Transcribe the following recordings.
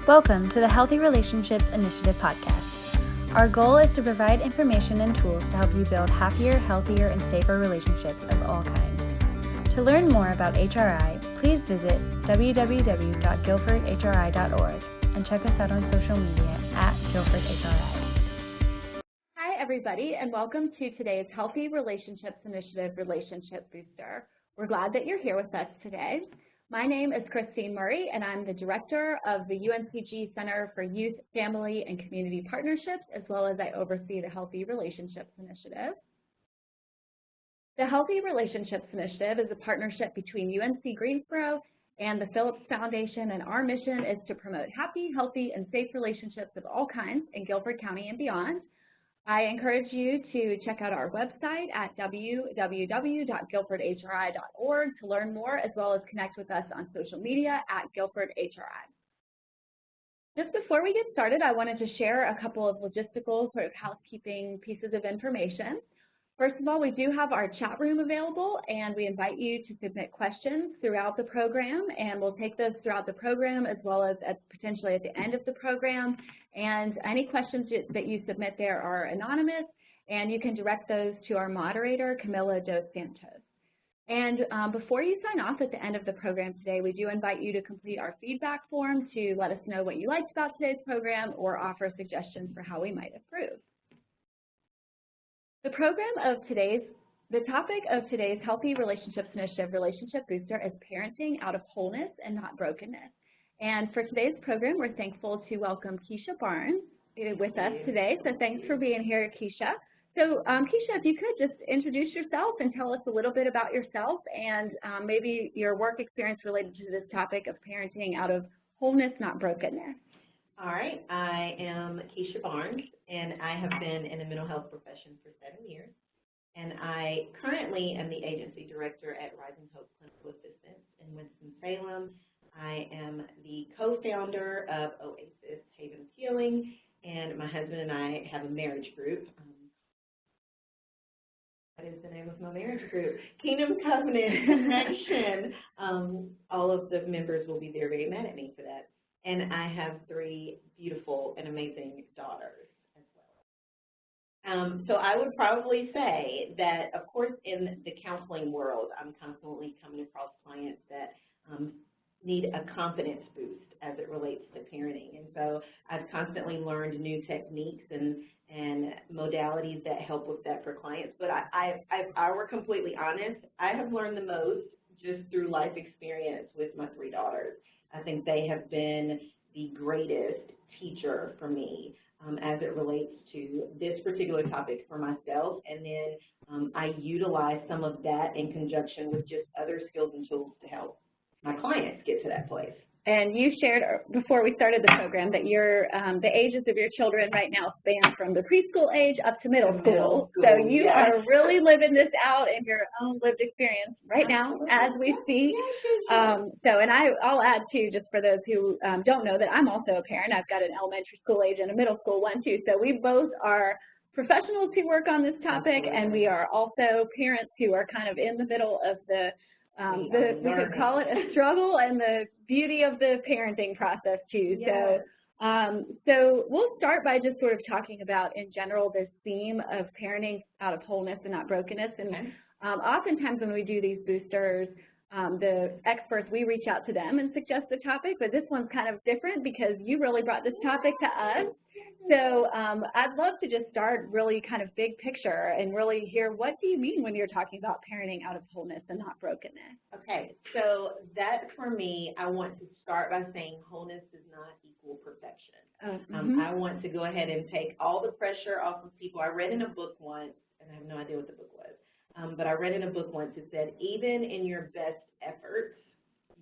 Welcome to the Healthy Relationships Initiative podcast. Our goal is to provide information and tools to help you build happier, healthier, and safer relationships of all kinds. To learn more about HRI, please visit www.guilfordhri.org and check us out on social media at GuilfordHRI. Hi, everybody, and welcome to today's Healthy Relationships Initiative Relationship Booster. We're glad that you're here with us today. My name is Christine Murray, and I'm the director of the UNCG Center for Youth, Family, and Community Partnerships, as well as I oversee the Healthy Relationships Initiative. The Healthy Relationships Initiative is a partnership between UNC Greensboro and the Phillips Foundation, and our mission is to promote happy, healthy, and safe relationships of all kinds in Guilford County and beyond. I encourage you to check out our website at www.guilfordhri.org to learn more, as well as connect with us on social media at GuilfordHRI. Just before we get started, I wanted to share a couple of logistical sort of housekeeping pieces of information. First of all, we do have our chat room available, and we invite you to submit questions throughout the program, and we'll take those throughout the program as well as potentially at the end of the program. And any questions that you submit there are anonymous, and you can direct those to our moderator, Camilla Dos Santos. And before you sign off at the end of the program today, we do invite you to complete our feedback form to let us know what you liked about today's program or offer suggestions for how we might improve. The topic of today's Healthy Relationships Initiative Relationship Booster is parenting out of wholeness and not brokenness. And for today's program, we're thankful to welcome Keisha Barnes with us today. So thanks for being here, Keisha. So Keisha, if you could just introduce yourself and tell us a little bit about yourself and maybe your work experience related to this topic of parenting out of wholeness, not brokenness. All right, I am Keisha Barnes, and I have been in the mental health profession for 7 years, and I currently am the agency director at Rising Hope Clinical Assistance in Winston-Salem. I am the co-founder of Oasis Haven of Healing, and my husband and I have a marriage group. What is the name of my marriage group? Kingdom Covenant Connection. All of the members will be very mad at me for that. And I have 3 beautiful and amazing daughters as well. So I would probably say that, of course, in the counseling world, I'm constantly coming across clients that need a confidence boost as it relates to parenting. And so I've constantly learned new techniques and modalities that help with that for clients. But if I were completely honest, I have learned the most just through life experience with my 3 daughters. I think they have been the greatest teacher for me as it relates to this particular topic for myself, and then I utilize some of that in conjunction with just other skills and tools to help my clients get to that place. And you shared before we started the program that the ages of your children right now span from the preschool age up to middle school. So you are really living this out in your own lived experience right now as we speak. And I'll add too, just for those who don't know, that I'm also a parent. I've got an elementary school age and a middle school one too. So we both are professionals who work on this topic, and we are also parents who are kind of in the middle of we could call it a struggle and the beauty of the parenting process too. Yes. So we'll start by just sort of talking about in general this theme of parenting out of wholeness and not brokenness. And oftentimes when we do these boosters, the experts, we reach out to them and suggest the topic, but this one's kind of different because you really brought this topic to us. So I'd love to just start really kind of big picture and really hear, what do you mean when you're talking about parenting out of wholeness and not brokenness? Okay, so that for me, I want to start by saying wholeness does not equal perfection. I want to go ahead and take all the pressure off of people. I read in a book once, and I have no idea what the book was, but I read in a book once, it said, even in your best efforts,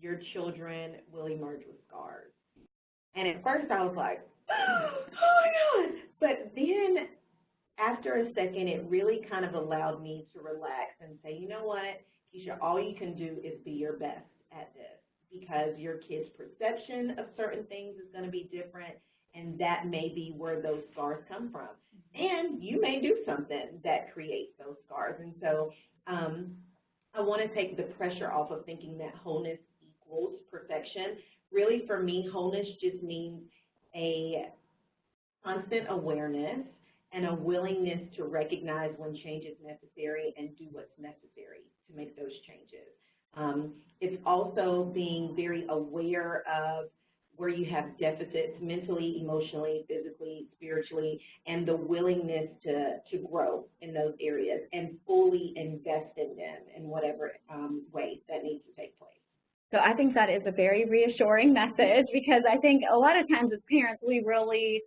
your children will emerge with scars. And at first I was like, oh my God. But then after a second, it really kind of allowed me to relax and say, you know what, Keisha, all you can do is be your best at this, because your kid's perception of certain things is going to be different, and that may be where those scars come from. And you may do something that creates those scars. And so I want to take the pressure off of thinking that wholeness equals perfection. really for me, wholeness just means a constant awareness and a willingness to recognize when change is necessary and do what's necessary to make those changes. It's also being very aware of where you have deficits mentally, emotionally, physically, spiritually, and the willingness to grow in those areas and fully invest in them in whatever way that needs to take place. So I think that is a very reassuring message, because I think a lot of times as parents we really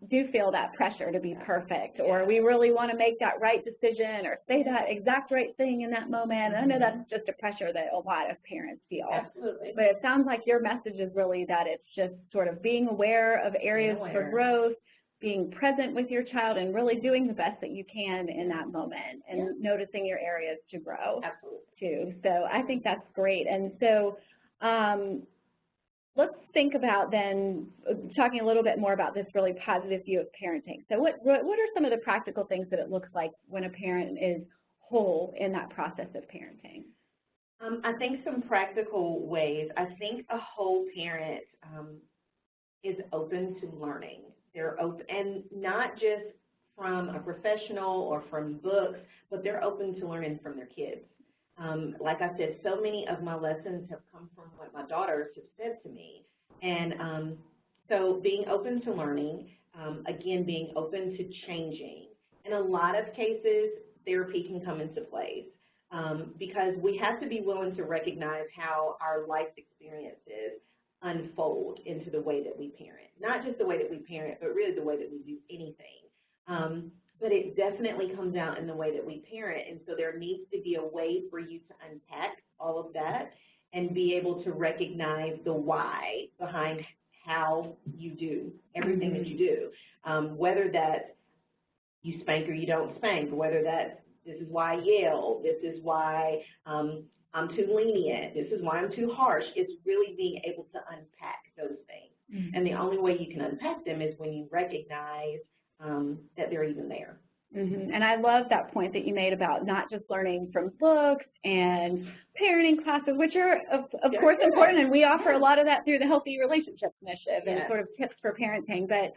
do feel that pressure to be perfect, or we really want to make that right decision or say that exact right thing in that moment. And I know that's just a pressure that a lot of parents feel. Absolutely. But it sounds like your message is really that it's just sort of being aware of areas for growth, being present with your child, and really doing the best that you can in that moment, and noticing your areas to grow. Absolutely. Too. So I think that's great. And so let's think about then talking a little bit more about this really positive view of parenting. So what are some of the practical things that it looks like when a parent is whole in that process of parenting? I think some practical ways. I think a whole parent is open to learning. They're open, and not just from a professional or from books, but they're open to learning from their kids. Like I said, so many of my lessons have come from what my daughters have said to me. And so being open to learning, again, being open to changing. In a lot of cases, therapy can come into place because we have to be willing to recognize how our life experiences unfold into the way that we parent. Not just the way that we parent, but really the way that we do anything. But it definitely comes out in the way that we parent, and so there needs to be a way for you to unpack all of that and be able to recognize the why behind how you do everything that you do, whether that's you spank or you don't spank, whether that's this is why I yell, this is why I'm too lenient, this is why I'm too harsh. It's really being able to unpack those things. And the only way you can unpack them is when you recognize that they're even there. And I love that point that you made about not just learning from books and parenting classes, which are, of course, important, and we offer a lot of that through the Healthy Relationships Initiative and sort of tips for parenting, but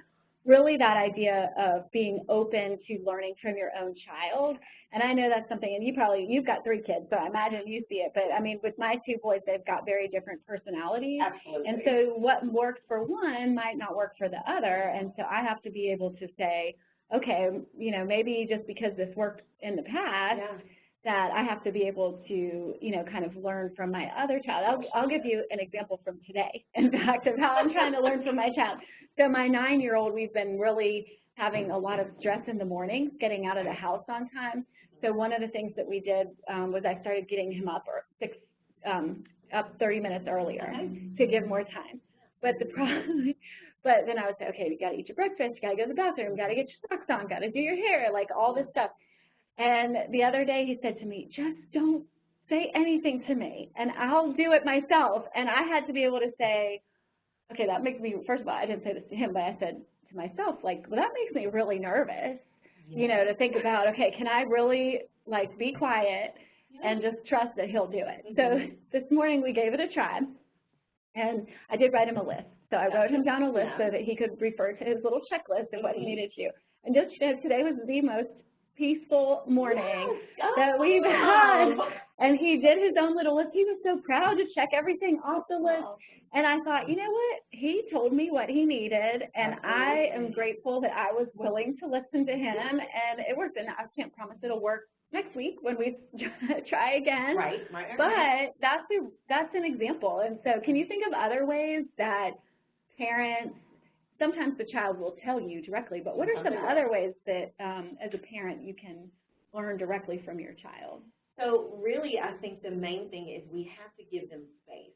really that idea of being open to learning from your own child. And I know that's something, and you've got 3 kids, so I imagine you see it, but I mean, with my 2 boys, they've got very different personalities. Absolutely. And so what works for one might not work for the other, and so I have to be able to say, okay, you know, maybe just because this worked in the past, that I have to be able to, you know, kind of learn from my other child. I'll give you an example from today, in fact, of how I'm trying to learn from my child. So my 9-year-old, we've been really having a lot of stress in the mornings, getting out of the house on time. So one of the things that we did was I started getting him up up 30 minutes earlier to give more time. But the problem, but then I would say, okay, you got to eat your breakfast, you got to go to the bathroom, got to get your socks on, got to do your hair, like all this stuff. And the other day he said to me, just don't say anything to me, and I'll do it myself. And I had to be able to say, okay, that makes me, first of all, I didn't say this to him, but I said to myself, like, well, that makes me really nervous, you know, to think about, okay, can I really, like, be quiet and just trust that he'll do it? So this morning we gave it a try, and I did write him a list. So I wrote him down a list so that he could refer to his little checklist of what he needed to do. And just, you know, today was the most peaceful morning that we've had. And he did his own little list. He was so proud to check everything off the list. And I thought, you know what? He told me what he needed, and I am grateful that I was willing to listen to him, and it worked. And I can't promise it'll work next week when we try again. Right. But that's an example. And so can you think of other ways that parents, sometimes the child will tell you directly, but what are some other ways that as a parent you can learn directly from your child? So really, I think the main thing is we have to give them space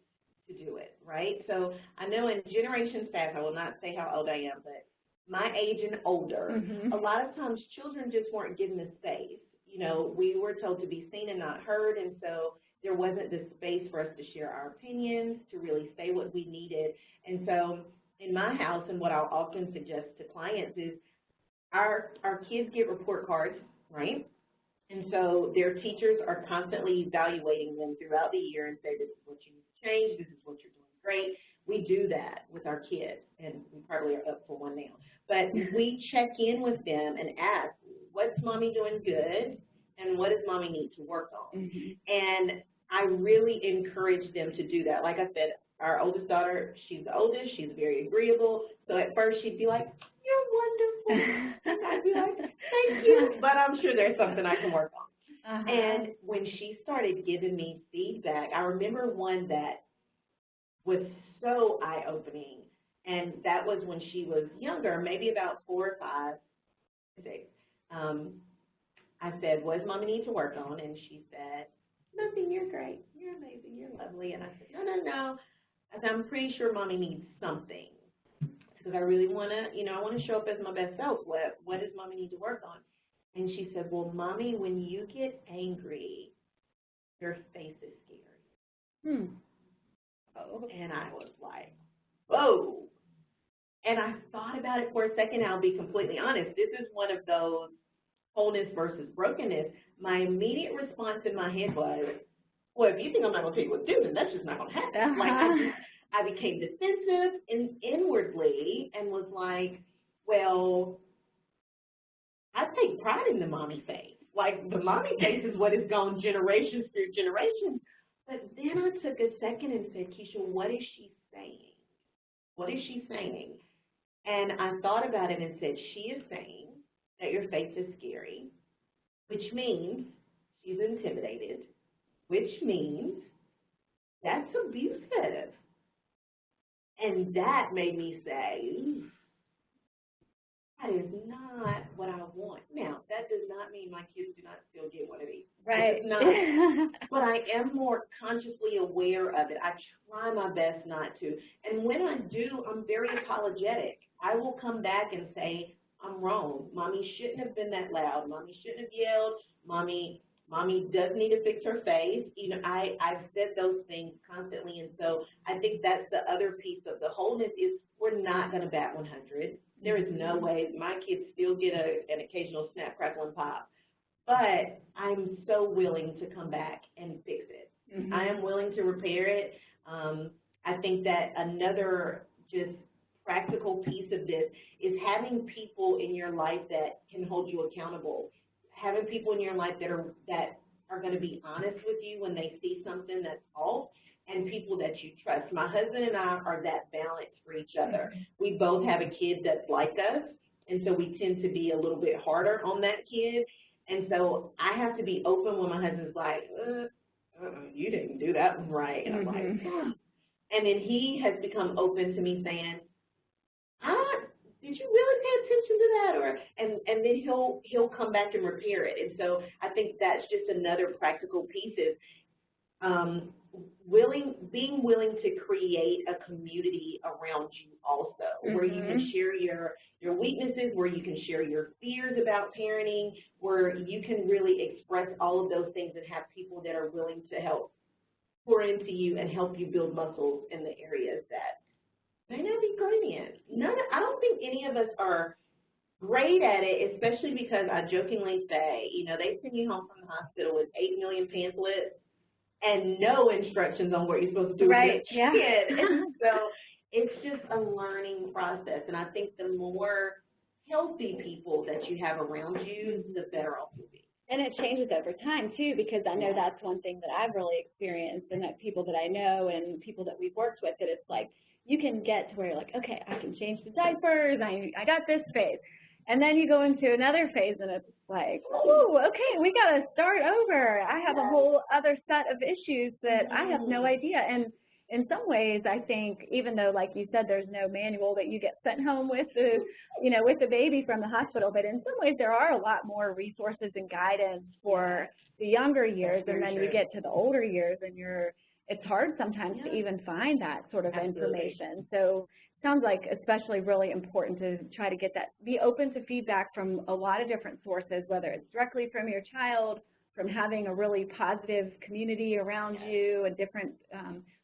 to do it, right? So I know in generations past, I will not say how old I am, but my age and older, a lot of times children just weren't given the space. You know, we were told to be seen and not heard, and so there wasn't the space for us to share our opinions, to really say what we needed. And so in my house, and what I'll often suggest to clients is our kids get report cards, right? And so their teachers are constantly evaluating them throughout the year and say, this is what you need to change, this is what you're doing great. We do that with our kids, and we probably are up for one now. But we check in with them and ask, what's mommy doing good, and what does mommy need to work on? And I really encourage them to do that. Like I said, our oldest daughter, she's the oldest, she's very agreeable. So at first she'd be like, you're wonderful. And I'd be like, thank you. But I'm sure there's something I can work on. And when she started giving me feedback, I remember one that was so eye-opening. And that was when she was younger, maybe about 4 or 5, 6. I said, what does mommy need to work on? And she said, nothing, you're great. You're amazing. You're lovely. And I said, no. I said, I'm pretty sure mommy needs something. Because I really want to, I want to show up as my best self. What does mommy need to work on? And she said, well, mommy, when you get angry, your face is scary. Oh. And I was like, whoa. And I thought about it for a second. I'll be completely honest. This is one of those wholeness versus brokenness. My immediate response in my head was, well, if you think I'm not going to tell you what to do, then that's just not going to happen. Like, I became defensive inwardly and was like, well, I take pride in the mommy face. Like, the mommy face is what has gone generations through generations. But then I took a second and said, Keisha, what is she saying? What is she saying? And I thought about it and said, she is saying that your face is scary, which means she's intimidated, which means that's abusive. And that made me say, that is not what I want. Now, that does not mean my kids do not still get one of these. Right. It's not. But I am more consciously aware of it. I try my best not to. And when I do, I'm very apologetic. I will come back and say, I'm wrong. Mommy shouldn't have been that loud. Mommy shouldn't have yelled. Mommy does need to fix her face. I've said those things constantly. And so I think that's the other piece of the wholeness is we're not going to bat 100. There is no way. My kids still get an occasional snap, crackle, and pop. But I'm so willing to come back and fix it. I am willing to repair it. I think that another just practical piece of this is having people in your life that can hold you accountable. Having people in your life that are going to be honest with you when they see something that's off, and people that you trust. My husband and I are that balance for each other. We both have a kid that's like us, and so we tend to be a little bit harder on that kid. And so I have to be open when my husband's like, you didn't do that one right. And I'm like, and then he has become open to me saying, did you really pay attention to that? And then he'll come back and repair it. And so I think that's just another practical piece is being willing to create a community around you also, where you can share your weaknesses, where you can share your fears about parenting, where you can really express all of those things and have people that are willing to help pour into you and help you build muscles in the areas that may not be great in. I don't think any of us are great at it, especially because I jokingly say, they send you home from the hospital with 8 million pamphlets and no instructions on what you're supposed to do with your kid. And so it's just a learning process. And I think the more healthy people that you have around you, the better off you'll be. And it changes over time, too, because I know that's one thing that I've really experienced, and that people that I know and people that we've worked with, that it's like you can get to where you're like, okay, I can change the diapers, I got this phase. And then you go into another phase, and it's like, oh, okay, we got to start over. I have a whole other set of issues that I have no idea. And in some ways, I think, even though, like you said, there's no manual that you get sent home with with the baby from the hospital, but in some ways there are a lot more resources and guidance for the younger years, and then you get to the older years, and it's hard sometimes to even find that sort of information. So it sounds like especially really important to try to get that, be open to feedback from a lot of different sources, whether it's directly from your child, from having a really positive community around you, and different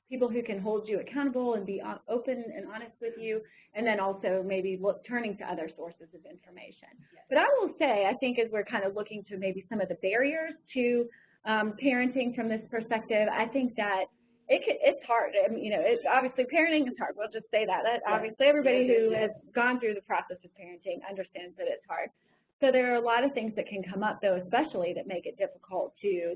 people who can hold you accountable and be open and honest with you, and then also maybe turning to other sources of information. But I will say, I think as we're kind of looking to maybe some of the barriers to parenting from this perspective, I think that it's hard. I mean, it's obviously parenting is hard. We'll just say that. Obviously, everybody who has gone through the process of parenting understands that it's hard. So there are a lot of things that can come up, though, especially that make it difficult to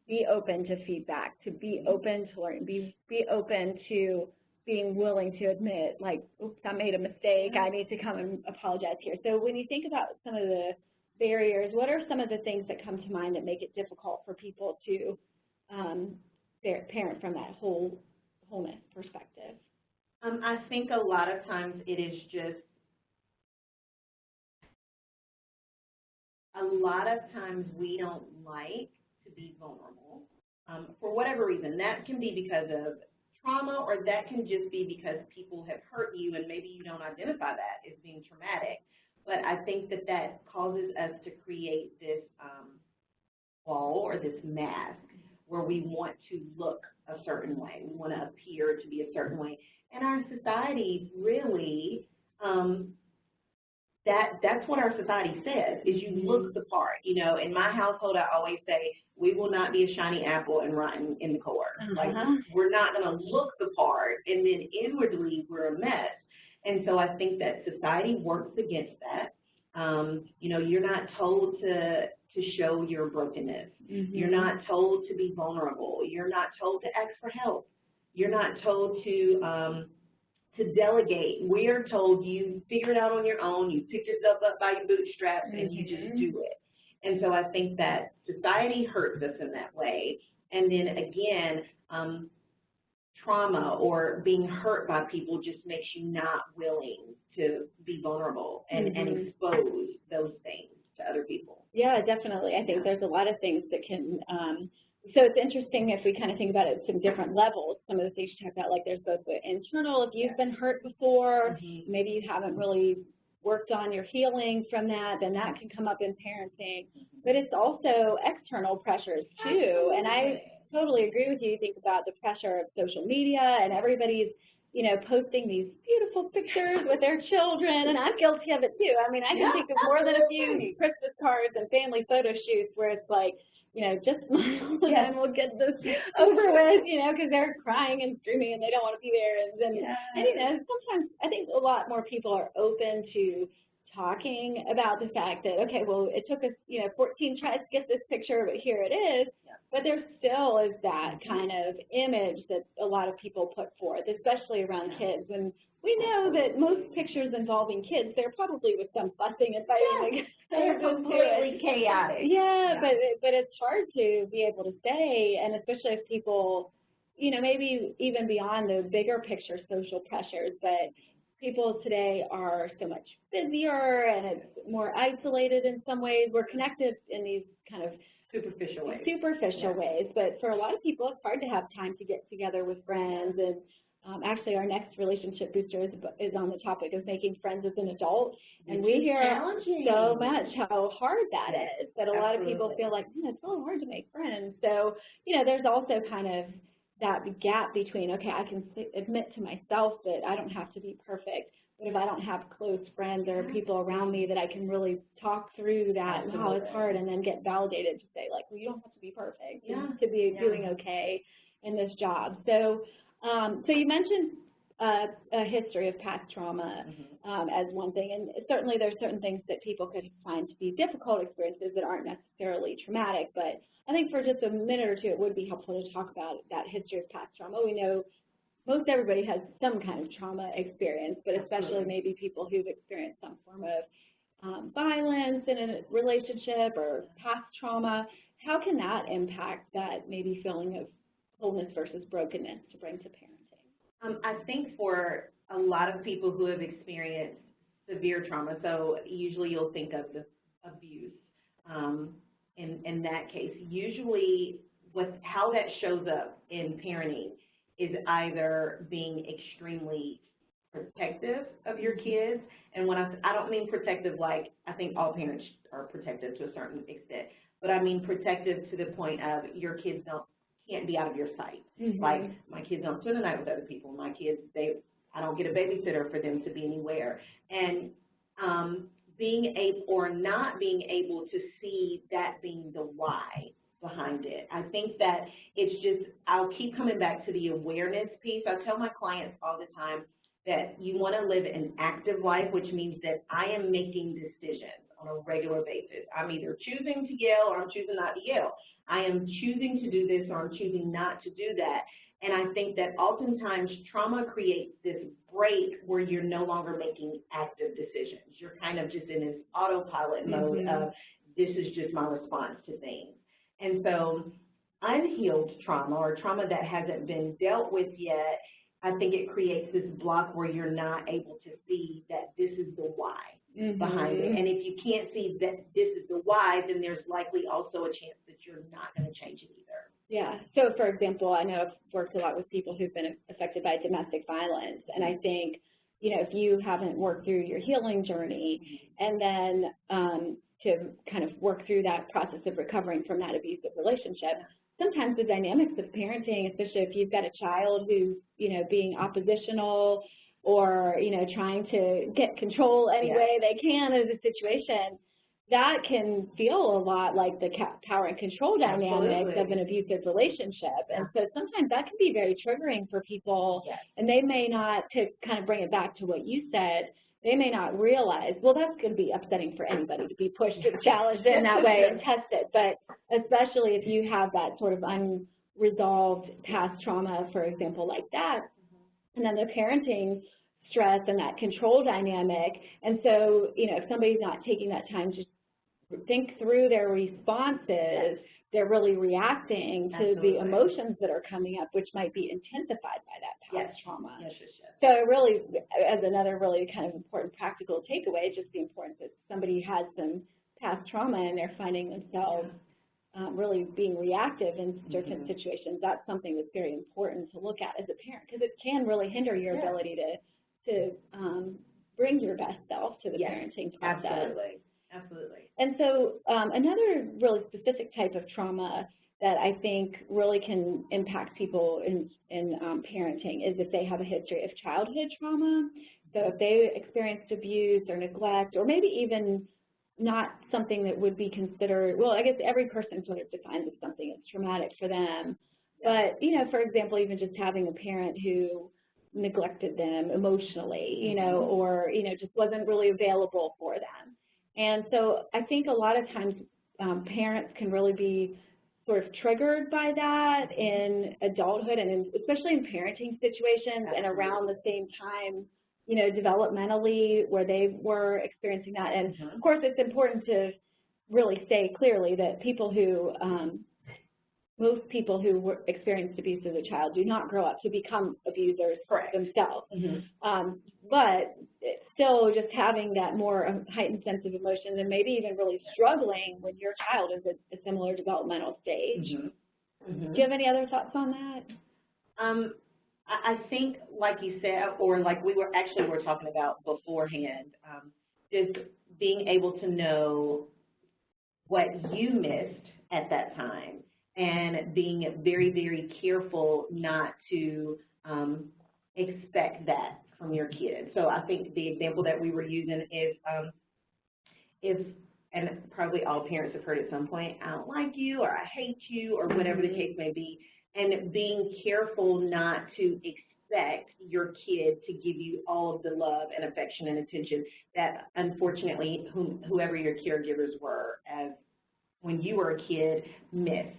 be open to feedback, to be open to learn, be open to being willing to admit, like, oops, I made a mistake. I need to come and apologize here. So when you think about some of the barriers, what are some of the things that come to mind that make it difficult for people to parent from that wholeness perspective? I think a lot of times it is just, a lot of times we don't like to be vulnerable for whatever reason. That can be because of trauma, or that can just be because people have hurt you and maybe you don't identify that as being traumatic. But I think that that causes us to create this wall or this mask where we want to look a certain way. We want to appear to be a certain way. And our society really, that's what our society says, is you look the part. You know, in my household, I always say, we will not be a shiny apple and rotten in the core. Like, we're not going to look the part, and then inwardly we're a mess. And so I think that society works against that. You know, you're not told to show your brokenness. You're not told to be vulnerable. You're not told to ask for help. You're not told to delegate. We're told you figure it out on your own, you pick yourself up by your bootstraps, and you just do it. And so I think that society hurts us in that way. And then again, trauma or being hurt by people just makes you not willing to be vulnerable and expose those things to other people. Yeah, definitely. I think there's a lot of things that can so it's interesting if we kind of think about it at some different levels. Some of the things you talk about, like there's both the internal, if you've been hurt before, maybe you haven't really worked on your healing from that, then that can come up in parenting. But it's also external pressures too. And I totally agree with you. You think about the pressure of social media and everybody's, you know, posting these beautiful pictures with their children, and I'm guilty of it too. I mean, I can think of more than a few Christmas cards and family photo shoots where it's like, you know, just smile and then we'll get this over with, you know, because they're crying and screaming and they don't want to be there. And you know, sometimes I think a lot more people are open to talking about the fact that, okay, well, it took us, you know, 14 tries to get this picture, but here it is. But there still is that kind of image that a lot of people put forth, especially around kids. When we know that most pictures involving kids, they're probably with some fussing and fighting. They're completely chaotic. But it's hard to be able to say, and especially if people, you know, maybe even beyond the bigger picture social pressures, but people today are so much busier and it's more isolated in some ways. We're connected in these kind of superficial ways, but for a lot of people, it's hard to have time to get together with friends. And actually, our next relationship booster is on the topic of making friends as an adult, and we hear so much how hard that is. That a lot of people feel like, it's really hard to make friends. So, you know, there's also kind of that gap between, okay, I can admit to myself that I don't have to be perfect, but if I don't have close friends or people around me that I can really talk through that, wow, it's hard, and then get validated to say, like, well, you don't have to be perfect to be doing okay in this job. So, so you mentioned a history of past trauma as one thing, and certainly there's certain things that people could find to be difficult experiences that aren't necessarily traumatic, but I think for just a minute or two it would be helpful to talk about that history of past trauma. We know most everybody has some kind of trauma experience, but especially maybe people who've experienced some form of violence in a relationship or past trauma. How can that impact that maybe feeling of wholeness versus brokenness to bring to parenting? I think for a lot of people who have experienced severe trauma, so usually you'll think of the abuse in that case. Usually how that shows up in parenting is either being extremely protective of your kids, and when I don't mean protective like I think all parents are protective to a certain extent, but I mean protective to the point of your kids can't be out of your sight. Like, my kids don't spend the night with other people. My kids, I don't get a babysitter for them to be anywhere. And being able or not being able to see that being the why behind it. I think that it's just, I'll keep coming back to the awareness piece. I tell my clients all the time that you want to live an active life, which means that I am making decisions on a regular basis. I'm either choosing to yell or I'm choosing not to yell. I am choosing to do this or I'm choosing not to do that. And I think that oftentimes trauma creates this break where you're no longer making active decisions. You're kind of just in this autopilot mode of this is just my response to things. And so unhealed trauma or trauma that hasn't been dealt with yet, I think it creates this block where you're not able to see that this is the why behind it. And if you can't see that this is the why, then there's likely also a chance that you're not going to change it either. Yeah. So, for example, I know I've worked a lot with people who've been affected by domestic violence, and I think, you know, if you haven't worked through your healing journey and then to kind of work through that process of recovering from that abusive relationship, sometimes the dynamics of parenting, especially if you've got a child who's, you know, being oppositional or, you know, trying to get control any way they can of the situation, that can feel a lot like the power and control dynamics of an abusive relationship. And so sometimes that can be very triggering for people, and they may not, to kind of bring it back to what you said, they may not realize, well, that's going to be upsetting for anybody to be pushed and challenged in that way and tested. But especially if you have that sort of unresolved past trauma, for example, like that, and then the parenting stress and that control dynamic. And so, you know, if somebody's not taking that time to think through their responses, they're really reacting to the emotions that are coming up, which might be intensified by that past trauma. So it really, as another really kind of important practical takeaway, just the importance that somebody has some past trauma and they're finding themselves really being reactive in certain situations. That's something that's very important to look at as a parent, because it can really hinder your ability to bring your best self to the parenting process. Absolutely. And so another really specific type of trauma that I think really can impact people in parenting is if they have a history of childhood trauma. So if they experienced abuse or neglect, or maybe even not something that would be considered, well, I guess every person sort of defines as something that's traumatic for them. But, you know, for example, even just having a parent who neglected them emotionally, you know, or, you know, just wasn't really available for them. And so I think a lot of times parents can really be sort of triggered by that in adulthood, and especially in parenting situations and around the same time, you know, developmentally where they were experiencing that. And of course, it's important to really say clearly that people who, most people who experienced abuse as a child do not grow up to become abusers themselves. But still just having that more heightened sense of emotions and maybe even really struggling when your child is at a similar developmental stage. Do you have any other thoughts on that? I think, like you said, or like we were talking about beforehand, just being able to know what you missed at that time and being very, very careful not to expect that from your kids. So I think the example that we were using is and probably all parents have heard at some point, I don't like you or I hate you or whatever the case may be, and being careful not to expect your kid to give you all of the love and affection and attention that unfortunately whoever your caregivers were as when you were a kid missed,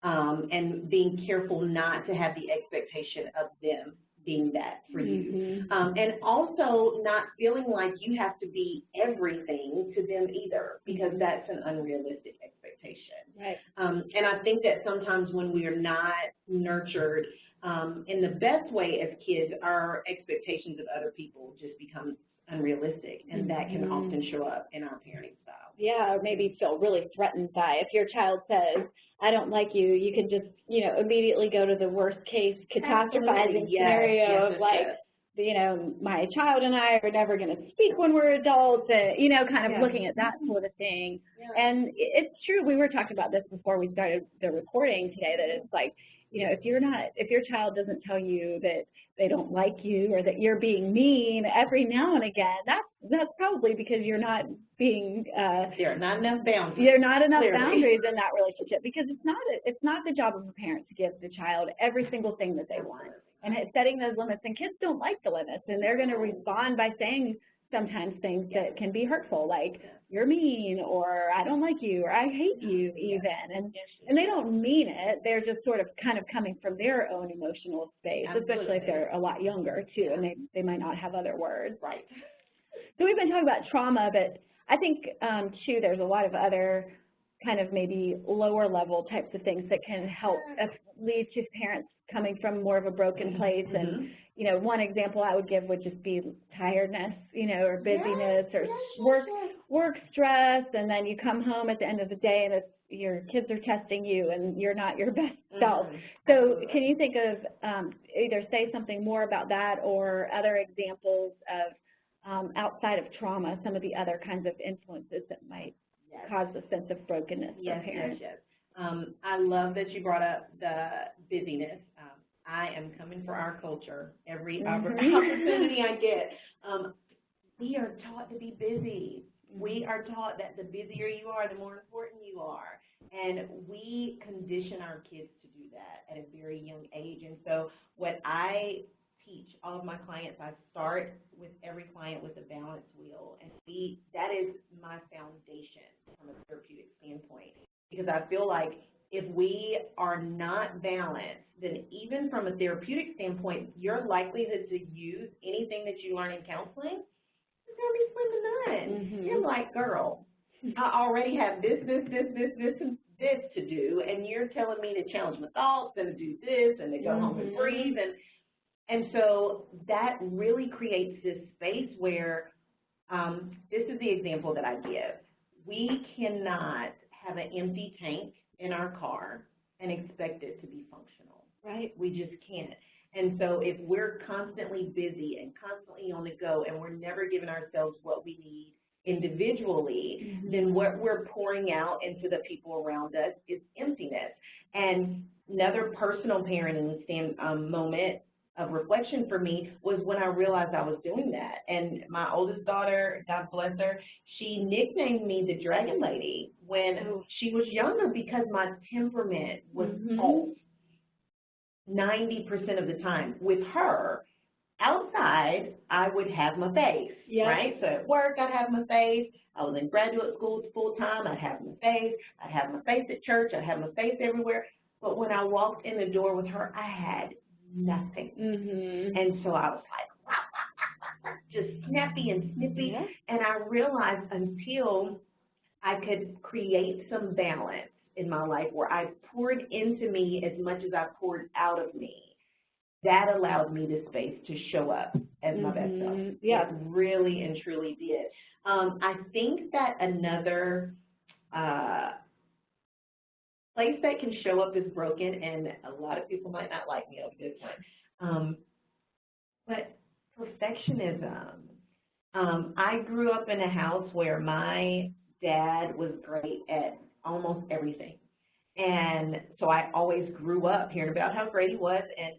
and being careful not to have the expectation of them being that for you. And also not feeling like you have to be everything to them either, because that's an unrealistic expectation. And I think that sometimes when we are not nurtured in the best way as kids, our expectations of other people just become unrealistic, and that can often show up in our parenting style. Yeah, or maybe feel really threatened by. If your child says, I don't like you, you can just, you know, immediately go to the worst case catastrophizing scenario of like, you know, my child and I are never going to speak when we're adults, you know, kind of looking at that sort of thing. And it's true, we were talking about this before we started the recording today, that it's like, you know, if your child doesn't tell you that they don't like you or that you're being mean every now and again, that's probably because you're not being, there are not enough boundaries. there are not enough Clearly. boundaries in that relationship, because it's not the job of a parent to give the child every single thing that they want. And setting those limits, and kids don't like the limits, and they're going to respond by saying sometimes things that can be hurtful, like you're mean, or I don't like you, or I hate you even. And they don't mean it. They're just sort of kind of coming from their own emotional space, especially if they're a lot younger too, and they might not have other words. Right. So we've been talking about trauma, but I think too there's a lot of other kind of maybe lower level types of things that can help lead to parents coming from more of a broken place. And you know, one example I would give would just be tiredness, you know, or busyness, or work stress, and then you come home at the end of the day and your kids are testing you and you're not your best self. So can you think of either say something more about that, or other examples of outside of trauma, some of the other kinds of influences that might cause a sense of brokenness for parents? Yes. I love that you brought up the busyness. I am coming for our culture every opportunity I get. We are taught to be busy. We are taught that the busier you are, the more important you are. And we condition our kids to do that at a very young age. And so what I teach all of my clients, I start with every client with a balance wheel. And that is my foundation from a therapeutic standpoint. Because I feel like if we are not balanced, then even from a therapeutic standpoint, your likelihood to use anything that you learn in counseling is going to be slim to none. You're like, girl, I already have this, and this to do, and you're telling me to challenge my thoughts and to do this and to go home and breathe. And so that really creates this space where this is the example that I give. We cannot have an empty tank in our car and expect it to be functional, right? We just can't. And so if we're constantly busy and constantly on the go and we're never giving ourselves what we need individually, then what we're pouring out into the people around us is emptiness. And another personal parenting moment of reflection for me was when I realized I was doing that. And my oldest daughter, God bless her, she nicknamed me the Dragon Lady when she was younger because my temperament was off 90% of the time. With her, outside, I would have my face, right? So at work, I'd have my face. I was in graduate school full-time, I'd have my face. I'd have my face at church. I'd have my face everywhere. But when I walked in the door with her, I had nothing. And so I was like, just snappy and snippy. And I realized until I could create some balance in my life where I poured into me as much as I poured out of me, that allowed me the space to show up as my best self. It really and truly did. I think that another place that can show up as broken, and a lot of people might not like me over this one, but perfectionism. I grew up in a house where my dad was great at almost everything. And so I always grew up hearing about how great he was. And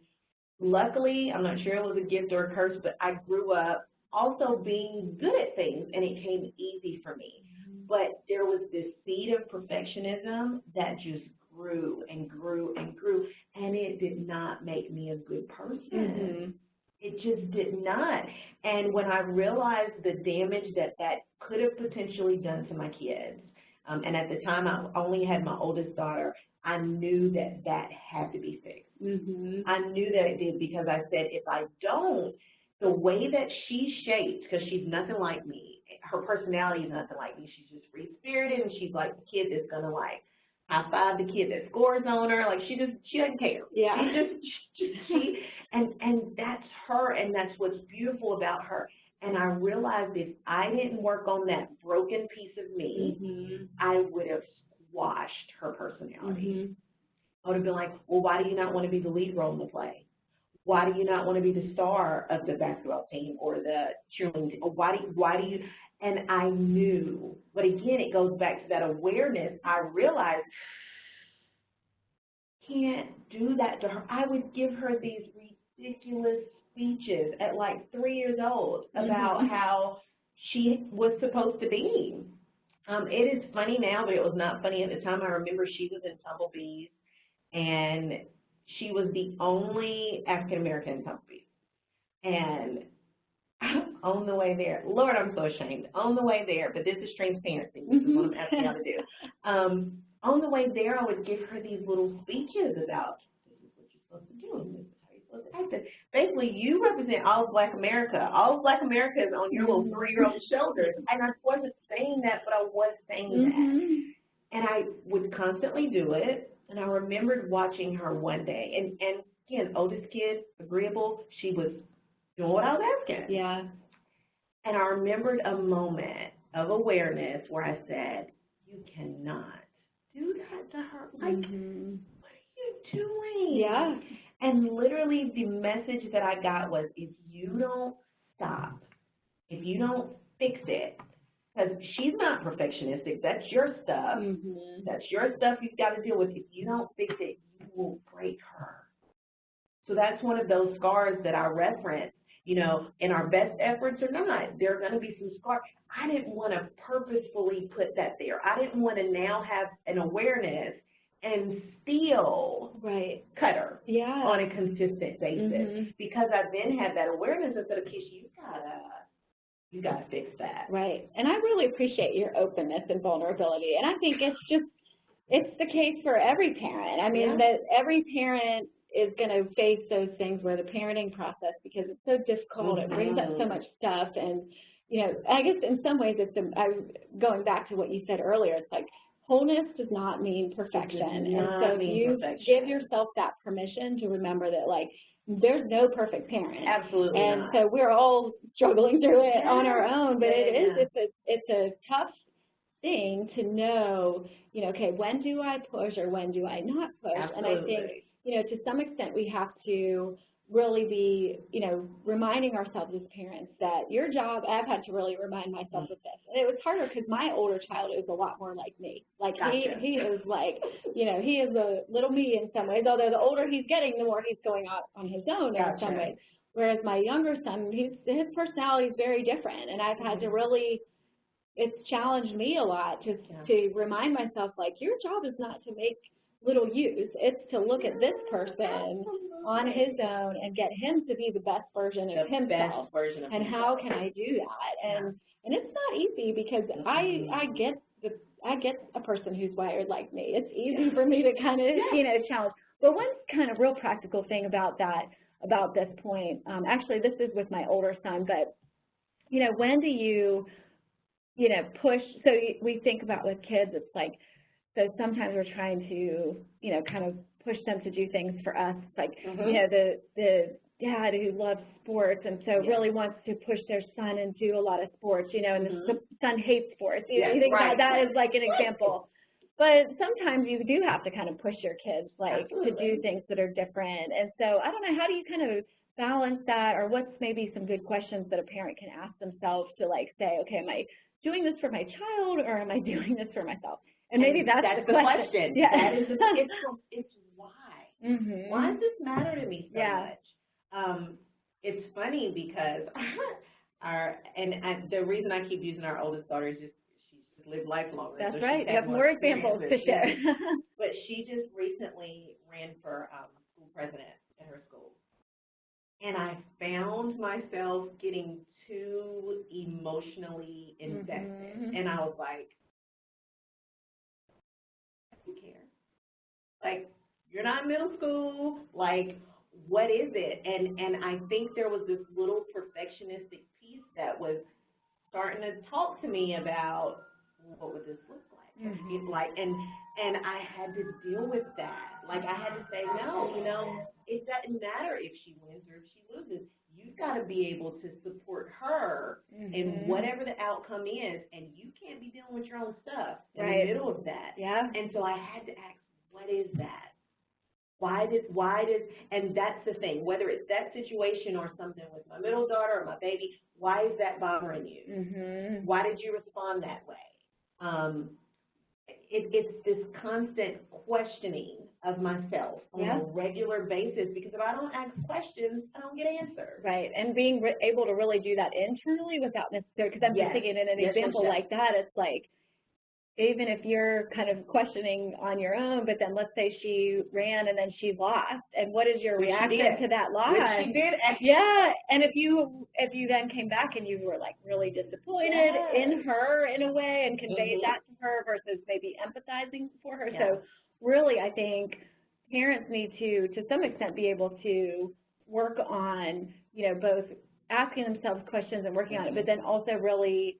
luckily, I'm not sure it was a gift or a curse, but I grew up also being good at things, and it came easy for me. But there was this seed of perfectionism that just grew and grew and grew, and it did not make me a good person. It just did not. And when I realized the damage that could have potentially done to my kids, and at the time I only had my oldest daughter, I knew that had to be fixed. I knew that it did, because I said, if I don't, the way that she's shaped, because she's nothing like me, her personality is nothing like me. She's just free-spirited, and she's like the kid that's going to, like, high-five the kid that scores on her. Like, she doesn't care. And that's her, and that's what's beautiful about her. And I realized if I didn't work on that broken piece of me, I would have squashed her personality. I would have been like, well, why do you not want to be the lead role in the play? Why do you not want to be the star of the basketball team or the cheerleading team? Why do you? And I knew, but again, it goes back to that awareness. I realized, can't do that to her. I would give her these ridiculous speeches at like 3 years old about how she was supposed to be. It is funny now, but it was not funny at the time. I remember she was in Tumblebees, and she was the only African American in Tumblebees. And on the way there, Lord, I'm so ashamed. On the way there, but this is transparency. This is what I'm asking y'all to do. On the way there, I would give her these little speeches about this is what you're supposed to do and this is how you're supposed to act. And basically, you represent all of Black America. All of Black America is on your little 3-year-old shoulders. And I wasn't saying that, but I was saying that. And I would constantly do it. And I remembered watching her one day. And again, oldest kid, agreeable, she was doing what I was asking. Yeah. And I remembered a moment of awareness where I said, you cannot do that to her. Like, what are you doing? Yeah. And literally the message that I got was, if you don't stop, if you don't fix it, because she's not perfectionistic, that's your stuff. That's your stuff you've got to deal with. If you don't fix it, you will break her. So that's one of those scars that I reference. You know, in our best efforts or not, there are going to be some scars. I didn't want to purposefully put that there. I didn't want to now have an awareness and still cut her on a consistent basis. Because I then had that awareness and said, okay, you gotta fix that. Right. And I really appreciate your openness and vulnerability. And I think it's the case for every parent. I mean, that every parent is going to face those things where the parenting process, because it's so difficult, it brings up so much stuff. And, you know, I guess in some ways going back to what you said earlier, it's like wholeness does not mean perfection. And so you give yourself that permission to remember that, like, there's no perfect parent. Absolutely and not. So we're all struggling through it on our own, but it's a tough thing to know, you know, okay, when do I push or when do I not push? Absolutely. And I think, you know, to some extent we have to really be, you know, reminding ourselves as parents that your job, I've had to really remind myself of this. And it was harder because my older child is a lot more like me. Like he is like, you know, he is a little me in some ways, although the older he's getting, the more he's going out on his own in some ways. Whereas my younger son, his personality is very different. And I've had to really, it's challenged me a lot to remind myself, like, your job is not to make little U's. It's to look at this person on his own and get him to be the best version of himself. And how can I do that? And it's not easy, because I get a person who's wired like me. It's easy for me to kind of, you know, challenge. But one kind of real practical thing about this point, actually this is with my older son, but, you know, when do you know, push? So we think about with kids, it's like, so sometimes we're trying to, you know, kind of push them to do things for us. It's like, you know, the dad who loves sports and so really wants to push their son and do a lot of sports, you know, and the son hates sports. You know, you think about that as like an example. But sometimes you do have to kind of push your kids, like, to do things that are different. And so I don't know, how do you kind of balance that, or what's maybe some good questions that a parent can ask themselves to, like, say, okay, am I doing this for my child or am I doing this for myself? And maybe that's the question. Yeah. That is it's why. Why does this matter to me so much? It's funny because the reason I keep using our oldest daughter is just she's lived life longer. That's so right. You have more examples to share. But she just recently ran for school president at her school. And I found myself getting too emotionally invested. And I was like, who cares? Like, you're not in middle school. Like, what is it? And I think there was this little perfectionistic piece that was starting to talk to me about, what would this look like? And I had to deal with that. Like, I had to say, no, you know, it doesn't matter if she wins or if she loses. You've got to be able to support her in whatever the outcome is, and you can't be dealing with your own stuff in the middle of that. And so I had to ask, what is that? Why does, and that's the thing, whether it's that situation or something with my middle daughter or my baby, why is that bothering you? Why did you respond that way? it's this constant questioning of myself on a regular basis, because if I don't ask questions, I don't get answers. Right, and being able to really do that internally without necessarily, because I'm just thinking in an example like that, it's like, even if you're kind of questioning on your own, but then let's say she ran and then she lost, and what is your reaction to that loss? Which she did. Yeah, and if you then came back and you were like really disappointed in her in a way and conveyed that to her versus maybe empathizing for her. So really, I think parents need to some extent be able to work on, you know, both asking themselves questions and working on it, but then also really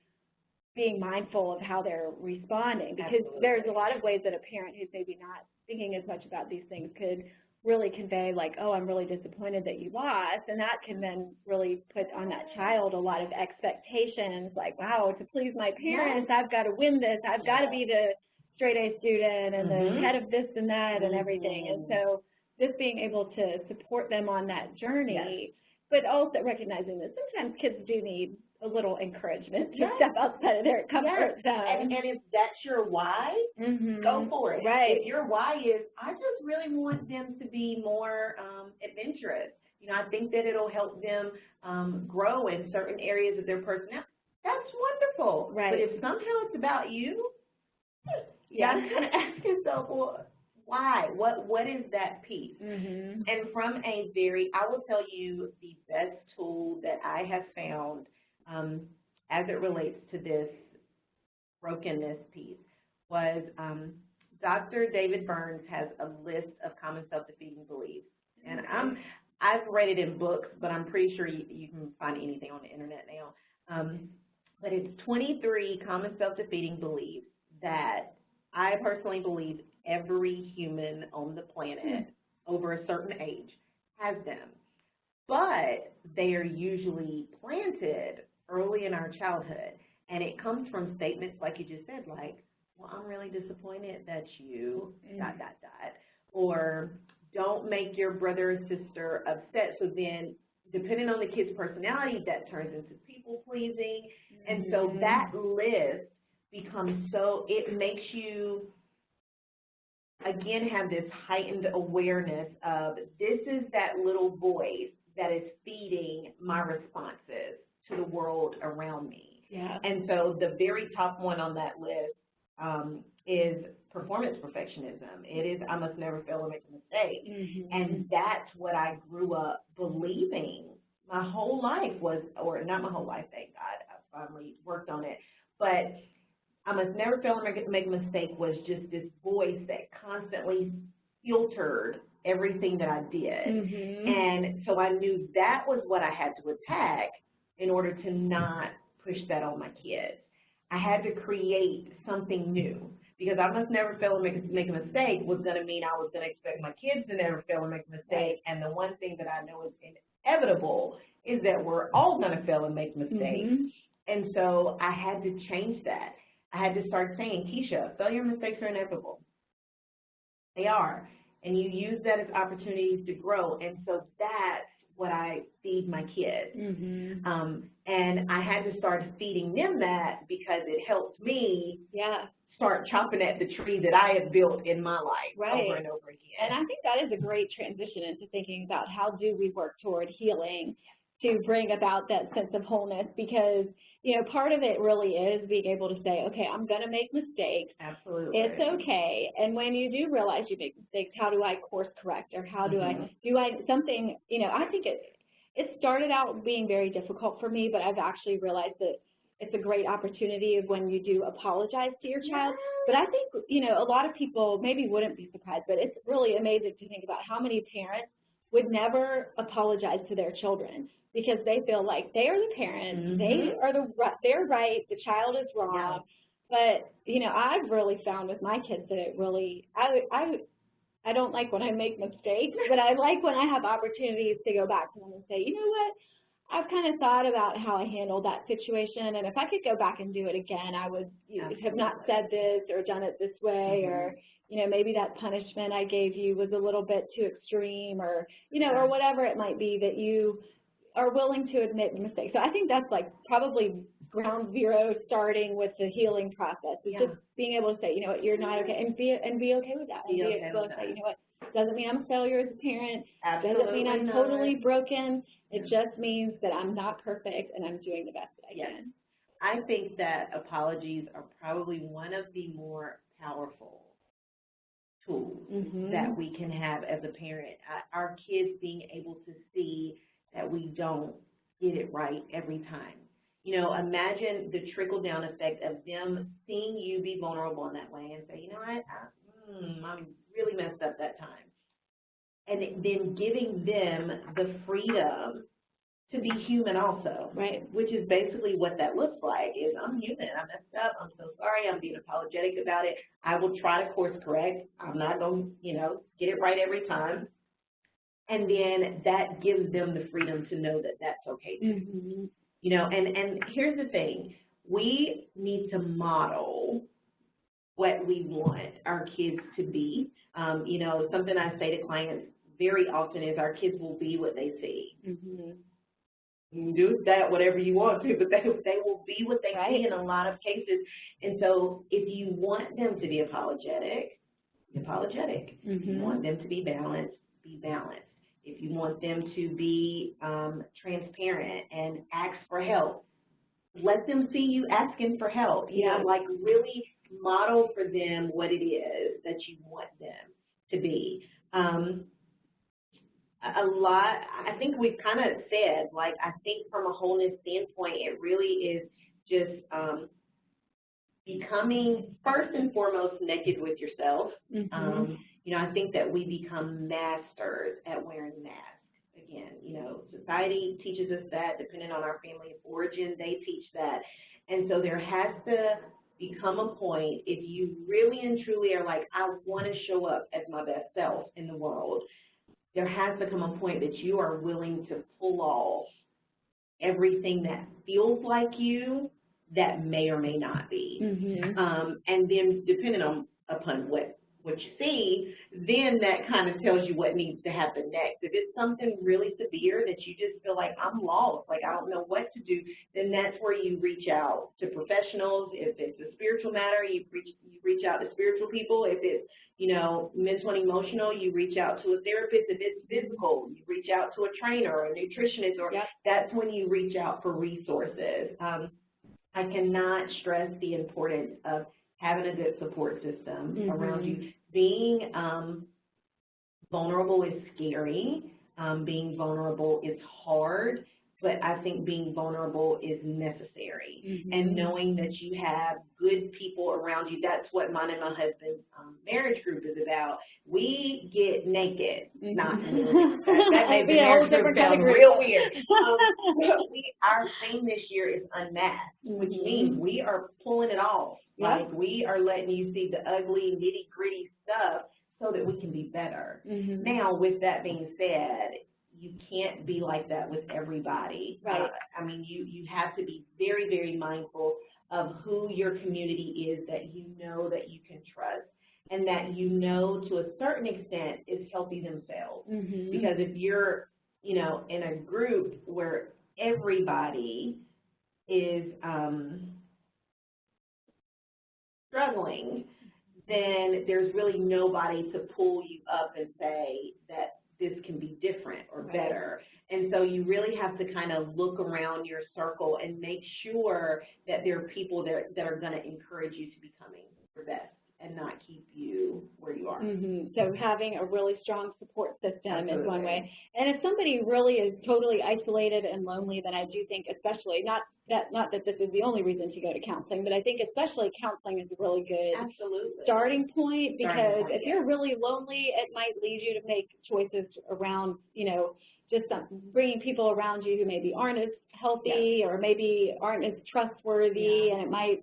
being mindful of how they're responding, because there's a lot of ways that a parent who's maybe not thinking as much about these things could really convey, like, oh, I'm really disappointed that you lost, and that can then really put on that child a lot of expectations, like, wow, to please my parents, I've got to win this, I've got to be the straight A student and the head of this and that and everything, and so just being able to support them on that journey, but also recognizing that sometimes kids do need a little encouragement to step outside of their comfort zone. And if that's your why, go for it. Right. If your why is, I just really want them to be more adventurous, you know, I think that it'll help them grow in certain areas of their personality, that's wonderful. Right. But if somehow it's about you, you got to kind of ask yourself, well, why? What is that piece? And from I will tell you the best tool that I have found as it relates to this brokenness piece was Dr. David Burns has a list of common self-defeating beliefs. And I've read it in books, but I'm pretty sure you can find anything on the internet now. But it's 23 common self-defeating beliefs that I personally believe every human on the planet over a certain age has them. But they are usually planted early in our childhood. And it comes from statements like you just said, like, well, I'm really disappointed that you ... Or don't make your brother or sister upset. So then, depending on the kid's personality, that turns into people-pleasing. And so that list becomes it makes you, again, have this heightened awareness of this is that little voice that is feeding my responses to the world around me. And so the very top one on that list is performance perfectionism. It is, I must never fail or make a mistake. And that's what I grew up believing my whole life was, or not my whole life, thank God, I finally worked on it, but I must never fail or make a mistake was just this voice that constantly filtered everything that I did. And so I knew that was what I had to attack in order to not push that on my kids. I had to create something new, because I must never fail or make a mistake was going to mean I was going to expect my kids to never fail or make a mistake. And the one thing that I know is inevitable is that we're all going to fail and make mistakes. And so I had to change that. I had to start saying, Keisha, failure and mistakes are inevitable. They are. And you use that as opportunities to grow. And so that's what I feed my kids. And I had to start feeding them that because it helped me start chopping at the tree that I had built in my life over and over again. And I think that is a great transition into thinking about how do we work toward healing to bring about that sense of wholeness, because, you know, part of it really is being able to say, okay, I'm going to make mistakes. Absolutely. It's okay. And when you do realize you make mistakes, how do I course correct, or how do I something, you know, I think it started out being very difficult for me, but I've actually realized that it's a great opportunity of when you do apologize to your child. But I think, you know, a lot of people maybe wouldn't be surprised, but it's really amazing to think about how many parents would never apologize to their children because they feel like they are the parents, they're right, the child is wrong. But, you know, I've really found with my kids that it really, I don't like when I make mistakes, but I like when I have opportunities to go back to them and say, you know what, I've kind of thought about how I handled that situation, and if I could go back and do it again, I would have not said this or done it this way, or, you know, maybe that punishment I gave you was a little bit too extreme, or, you know, or whatever it might be that you are willing to admit the mistake. So I think that's like probably ground zero starting with the healing process. It's just being able to say, you know what, you're not okay, and be okay with that. Be and okay able with to say, that. you know what, doesn't mean I'm a failure as a parent. Absolutely Doesn't mean I'm not. totally broken. It just means that I'm not perfect and I'm doing the best that I can. I think that apologies are probably one of the more powerful tools that we can have as a parent. Our kids being able to see that we don't get it right every time. You know, imagine the trickle-down effect of them seeing you be vulnerable in that way and say, you know what, I really messed up that time. And then giving them the freedom to be human also, right? Which is basically what that looks like, is I'm human, I messed up, I'm so sorry, I'm being apologetic about it, I will try to course correct, I'm not going to, you know, get it right every time. And then that gives them the freedom to know that that's okay too. You know, and here's the thing, we need to model what we want our kids to be. You know, something I say to clients very often is our kids will be what they see. You can do that whatever you want to, but they will be what they see in a lot of cases. And so if you want them to be apologetic, be apologetic. If you want them to be balanced, be balanced. If you want them to be transparent and ask for help, let them see you asking for help. You know, like really model for them what it is that you want them to be. A lot, I think we've kind of said, like, I think from a wholeness standpoint, it really is just becoming, first and foremost, naked with yourself. You know, I think that we become masters at wearing masks. Again, you know, society teaches us that, depending on our family of origin, they teach that. And so there has to become a point, if you really and truly are like, I want to show up as my best self in the world, there has to come a point that you are willing to pull off everything that feels like you that may or may not be. And then depending upon what you see, then that kind of tells you what needs to happen next. If it's something really severe that you just feel like I'm lost, like I don't know what to do, then that's where you reach out to professionals. If it's a spiritual matter, you reach out to spiritual people. If it's, you know, mental and emotional, you reach out to a therapist. If it's physical, you reach out to a trainer or a nutritionist, or that's when you reach out for resources. I cannot stress the importance of having a good support system around you. Being vulnerable is scary. Being vulnerable is hard, but I think being vulnerable is necessary. And knowing that you have good people around you, that's what mine and my husband's marriage group is about. We get naked, not really. That made the marriage group sound real weird. Our theme this year is unmasked, which means we are pulling it off. Like we are letting you see the ugly, nitty-gritty stuff so that we can be better. Now, with that being said, you can't be like that with everybody. I mean, you have to be very, very mindful of who your community is that you know that you can trust and that you know to a certain extent is healthy themselves. Because if you're, you know, in a group where everybody is struggling, then there's really nobody to pull you up and say that this can be different or better. And so you really have to kind of look around your circle and make sure that there are people that are going to encourage you to becoming your best and not keep you where you are. So having a really strong support system is one way. And if somebody really is totally isolated and lonely, then I do think especially, not that this is the only reason to go to counseling, but I think especially counseling is a really good starting point, because if you're really lonely, it might lead you to make choices around, you know, just bringing people around you who maybe aren't as healthy or maybe aren't as trustworthy, and it might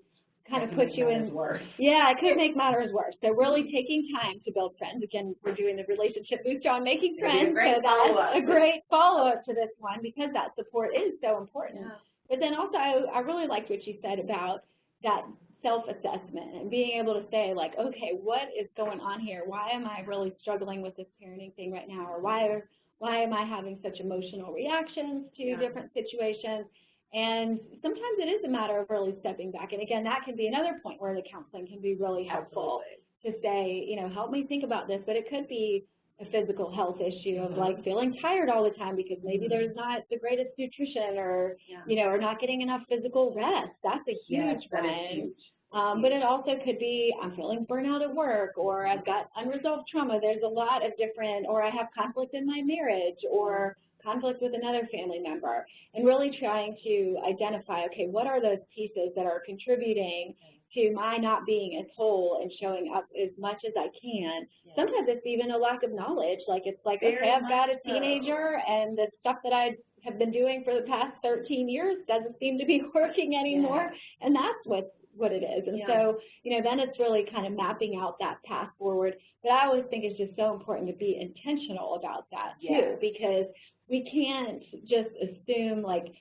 kind of put you in, it could make matters worse. So really taking time to build friends. Again, we're doing the relationship booster on making friends, so that's a great follow-up to this one, because that support is so important. But then also, I really liked what you said about that self-assessment and being able to say, like, okay, what is going on here? Why am I really struggling with this parenting thing right now? Or why am I having such emotional reactions to different situations? And sometimes it is a matter of really stepping back. And again, that can be another point where the counseling can be really helpful to say, you know, help me think about this. But it could be a physical health issue of like feeling tired all the time because maybe there's not the greatest nutrition or, you know, or not getting enough physical rest. That's a huge one. That is huge. But it also could be I'm feeling burnout at work, or I've got unresolved trauma. There's a lot of different, or I have conflict in my marriage, or conflict with another family member, and really trying to identify, okay, what are those pieces that are contributing to my not being as whole and showing up as much as I can. Sometimes it's even a lack of knowledge. Like it's like, okay, I've got a teenager and the stuff that I have been doing for the past 13 years doesn't seem to be working anymore, and that's what it is. And so, you know, then it's really kind of mapping out that path forward. But I always think it's just so important to be intentional about that too, because we can't just assume, like,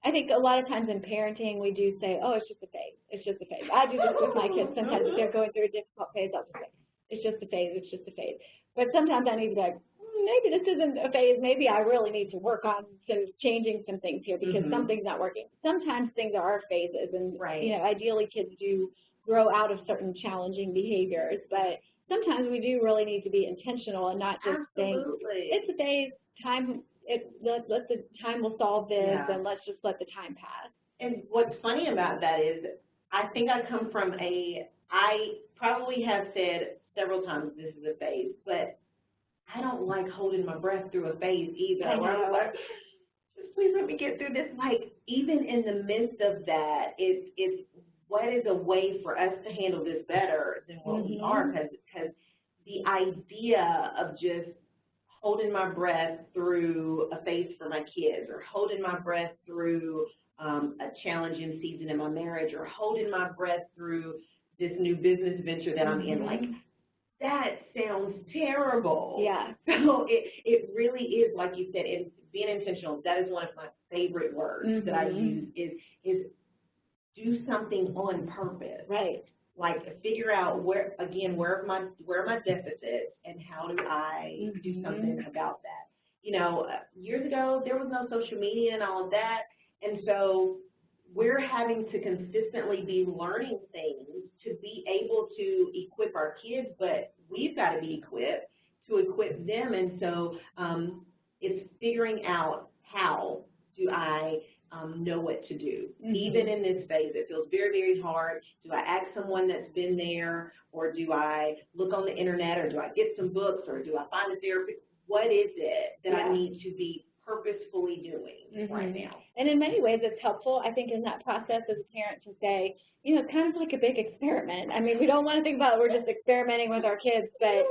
I think a lot of times in parenting we do say, oh, it's just a phase. It's just a phase. I do this with my kids sometimes. If they're going through a difficult phase, I'll just say, it's just a phase, it's just a phase. But sometimes I need to be like, maybe this isn't a phase. Maybe I really need to work on changing some things here because something's not working. Sometimes things are phases, and you know, ideally kids do grow out of certain challenging behaviors, but sometimes we do really need to be intentional and not just think it's a phase. Let the time will solve this, and let's just let the time pass. And what's funny about that is, I think I come from I probably have said several times this is a phase, but I don't like holding my breath through a phase either. I'm like, just please let me get through this. Like, even in the midst of that, it's what is a way for us to handle this better than what we are, because the idea of just holding my breath through a phase for my kids, or holding my breath through a challenging season in my marriage, or holding my breath through this new business venture that I'm in, like, that sounds terrible. Yeah. So it really is, like you said, it's being intentional. That is one of my favorite words that I use is do something on purpose. Right. Like, figure out where are my deficits, and how do I do something about that. You know, years ago there was no social media and all of that, and so we're having to consistently be learning things to be able to equip our kids, but we've got to be equipped to equip them. And so it's figuring out, how do I know what to do. Even in this phase, it feels very, very hard. Do I ask someone that's been there, or do I look on the internet, or do I get some books, or do I find a therapist? What is it that I need to be purposefully doing right now? And in many ways it's helpful, I think, in that process as a parent to say, you know, it's kind of like a big experiment. I mean, we don't want to think about it, we're just experimenting with our kids, but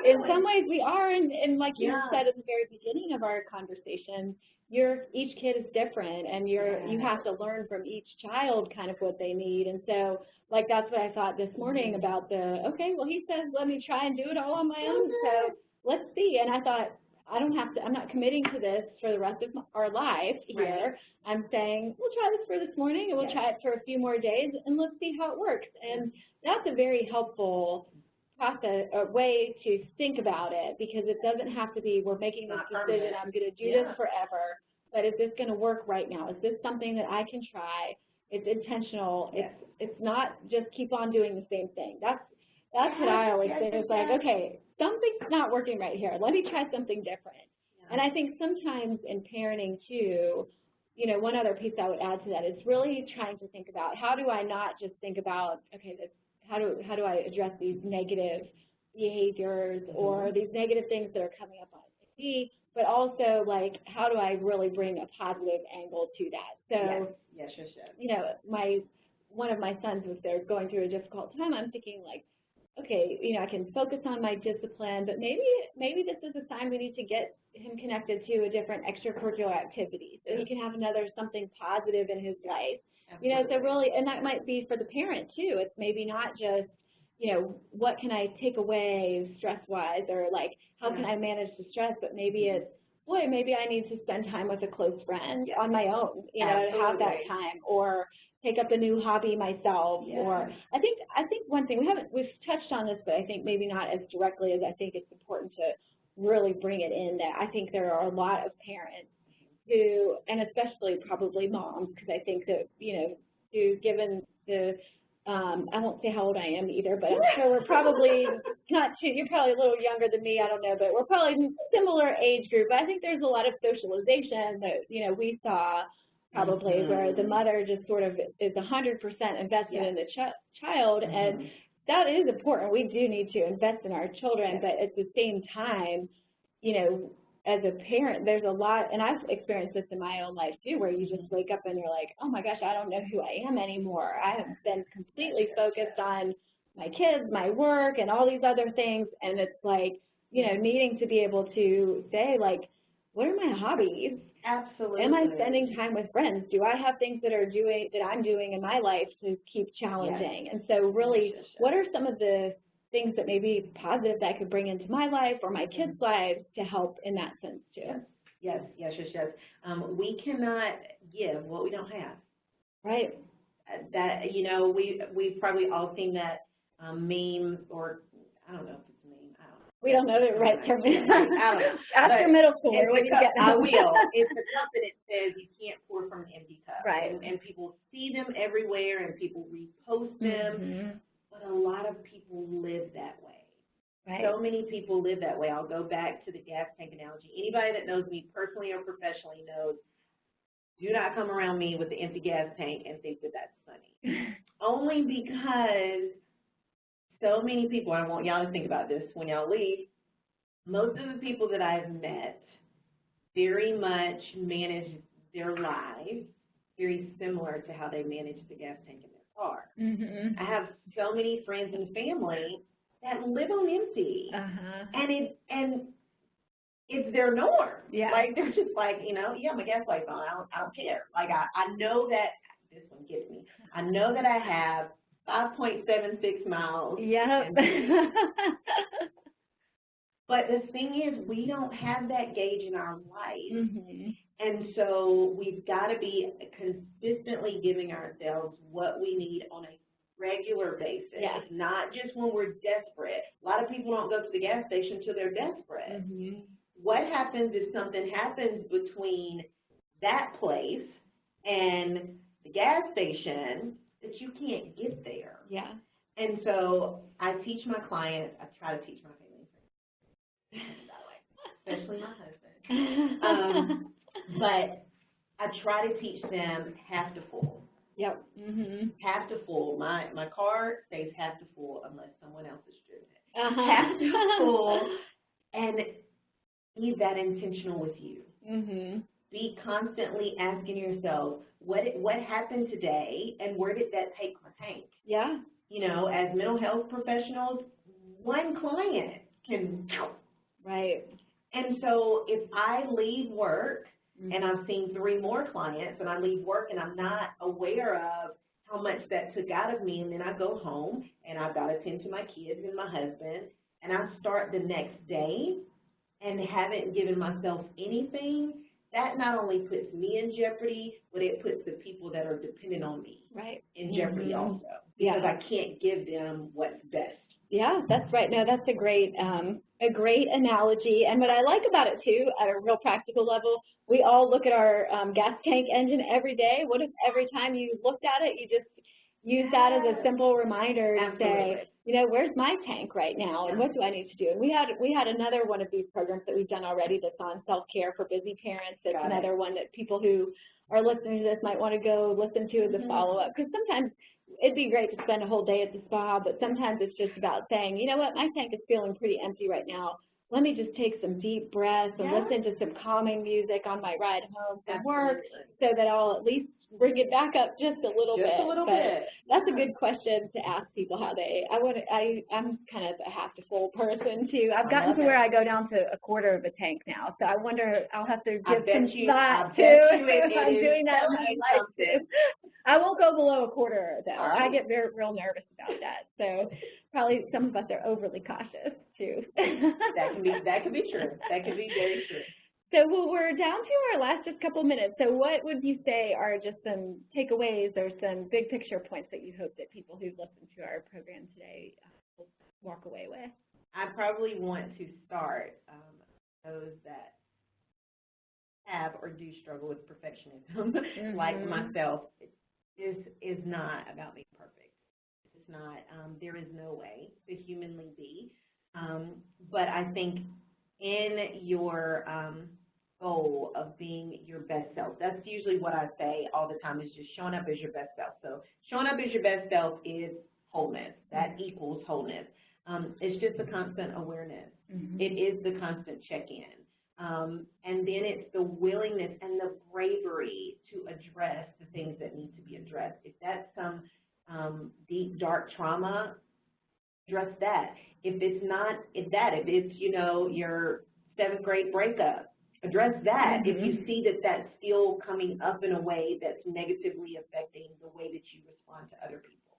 in some ways we are, and like you said at the very beginning of our conversation, each kid is different, and you have to learn from each child kind of what they need. And so, like, that's what I thought this morning about okay, well, he says let me try and do it all on my own, so let's see. And I thought, I'm not committing to this for the rest of our life here. I'm saying, we'll try this for this morning, and we'll try it for a few more days, and let's see how it works. And that's a very helpful process, a way to think about it, because it doesn't have to be, we're making this decision, I'm going to do this forever, but is this going to work right now? Is this something that I can try? It's intentional. It's not just keep on doing the same thing. That's what I always say. It's like, okay, something's not working right here. Let me try something different. And I think sometimes in parenting too, you know, one other piece I would add to that is really trying to think about, how do I not just think about, okay, how do I address these negative behaviors or these negative things that are coming up on TV, but also, like, how do I really bring a positive angle to that? So, you know, one of my sons, if they're going through a difficult time, I'm thinking, like, okay, you know, I can focus on my discipline, but maybe this is a sign we need to get him connected to a different extracurricular activity so he can have something positive in his life. Absolutely. You know, so really, and that might be for the parent too. It's maybe not just, you know, what can I take away stress-wise, or like, how can I manage the stress, but maybe it's, boy, maybe I need to spend time with a close friend on my own, you know, to have that time, or take up a new hobby myself, or I think one thing, we've touched on this, but I think maybe not as directly as I think it's important to really bring it in, that I think there are a lot of parents who, and especially probably moms, because I think that, given the, I won't say how old I am either, but I'm sure we're probably not too, you're probably a little younger than me, I don't know, but we're probably similar age group. I think there's a lot of socialization that, we saw probably where the mother just sort of is 100% invested in the child, and that is important. We do need to invest in our children, but at the same time, as a parent, there's a lot, and I've experienced this in my own life too, where you just wake up and you're like, oh my gosh, I don't know who I am anymore. I have been completely focused on my kids, my work, and all these other things, and it's like, needing to be able to say, like, what are my hobbies? Absolutely. Am I spending time with friends? Do I have things that I'm doing in my life to keep challenging? And so really, what are some of the things that may be positive that I could bring into my life or my kids' lives to help in that sense too? Yes. We cannot give what we don't have. Right. That, we've probably all seen that meme, or I don't know if it's a meme. I don't know. We don't know the right term. I don't know. After middle school, when you get I will. It's a cup that it says you can't pour from an empty cup. Right. And people see them everywhere, and people repost them. But a lot of people live that way. Right. So many people live that way. I'll go back to the gas tank analogy. Anybody that knows me personally or professionally knows, do not come around me with the empty gas tank and think that that's funny. Only because so many people, I want y'all to think about this when y'all leave, most of the people that I've met very much manage their lives very similar to how they manage the gas tank in their car. I have so many friends and family that live on empty, and it's their norm. Yeah. Like, they're just like, my gas light's on, I don't care. Like, I know that, this one gets me, I know that I have 5.76 miles. Yeah. But the thing is, we don't have that gauge in our life. And so we've got to be consistently giving ourselves what we need on a regular basis, not just when we're desperate. A lot of people don't go to the gas station until they're desperate. What happens if something happens between that place and the gas station that you can't get there? Yeah. And so I teach my clients, I try to teach my family, especially my husband. But I try to teach them half to full. Yep. Half to full. My car stays half to full unless someone else is driven it. Half to full, and be that intentional with you. Be constantly asking yourself, what happened today, and where did that take my tank? Yeah. As mental health professionals, one client can. Right. And so if I leave work, and I've seen 3 more clients, and I leave work and I'm not aware of how much that took out of me, and then I go home and I've got to tend to my kids and my husband, and I start the next day and haven't given myself anything, that not only puts me in jeopardy, but it puts the people that are dependent on me in jeopardy also, because I can't give them what's best. Yeah, that's right. No, that's a great analogy. And what I like about it, too, at a real practical level, we all look at our gas tank engine every day. What if every time you looked at it, you just use that as a simple reminder to say, where's my tank right now, and what do I need to do? And we had another one of these programs that we've done already that's on self-care for busy parents. That's another one that people who are listening to this might want to go listen to as a follow-up, because sometimes it'd be great to spend a whole day at the spa, but sometimes it's just about saying, you know what, my tank is feeling pretty empty right now. Let me just take some deep breaths and listen to some calming music on my ride home from work, so that I'll at least bring it back up just a little bit. Just a little bit. That's a good question to ask people how I'm kind of a half to full person too. I've gotten to where I go down to a quarter of a tank now, so I wonder, I'll have to give some thought to if I'm doing that in my life too. I won't go below a quarter though. I get real nervous about that. So probably some of us are overly cautious too. That could be true. That could be very true. So we're down to our last just couple minutes. So what would you say are just some takeaways or some big picture points that you hope that people who've listened to our program today will walk away with? I probably want to start those that have or do struggle with perfectionism, like myself, is not about being perfect. It's not. There is no way to humanly be. But I think in your goal of being your best self, that's usually what I say all the time, is just showing up as your best self. So showing up as your best self is wholeness. That equals wholeness. It's just a constant awareness. It is the constant check-in. And then it's the willingness and the bravery to address the things that need to be addressed. If that's some deep, dark trauma, address that. If it's, you know, your 7th grade breakup, address that. If you see that that's still coming up in a way that's negatively affecting the way that you respond to other people,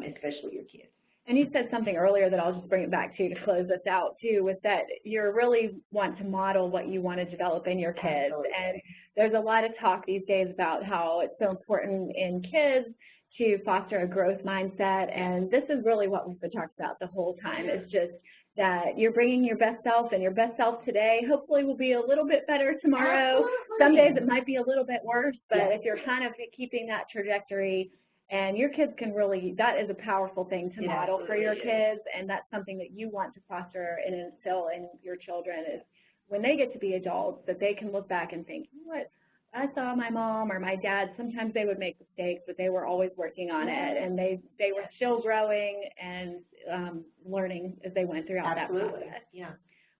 especially your kids. And you said something earlier that I'll just bring it back to close us out too, was that you really want to model what you want to develop in your kids. Absolutely. And there's a lot of talk these days about how it's so important in kids to foster a growth mindset, and this is really what we've been talking about the whole time. It's just that you're bringing your best self, and your best self today hopefully will be a little bit better tomorrow. Absolutely. Some days it might be a little bit worse, but if you're kind of keeping that trajectory, and your kids can really, that is a powerful thing to model for your kids, and that's something that you want to foster and instill in your children, is when they get to be adults, that they can look back and think, you know what, I saw my mom or my dad, sometimes they would make mistakes, but they were always working on it, and they were still growing and learning as they went throughout that process. Yeah.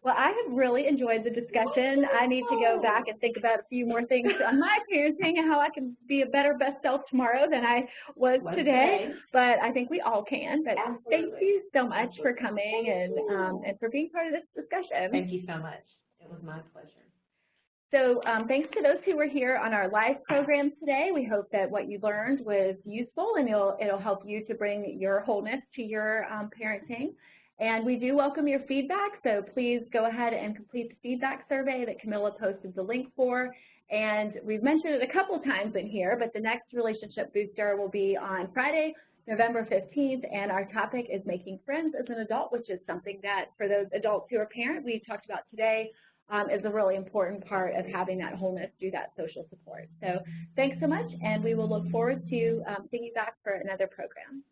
Well, I have really enjoyed the discussion. I need to go back and think about a few more things on my parenting and how I can be a better best self tomorrow than I was today. But I think we all can. But thank you so much for coming and for being part of this discussion. Thank you so much. It was my pleasure. So thanks to those who were here on our live program today. We hope that what you learned was useful, and it'll help you to bring your wholeness to your parenting. And we do welcome your feedback, so please go ahead and complete the feedback survey that Camilla posted the link for. And we've mentioned it a couple times in here, but the next Relationship Booster will be on Friday, November 15th, and our topic is making friends as an adult, which is something that for those adults who are parents, we talked about today, is a really important part of having that wholeness through that social support. So thanks so much, and we will look forward to seeing you back for another program.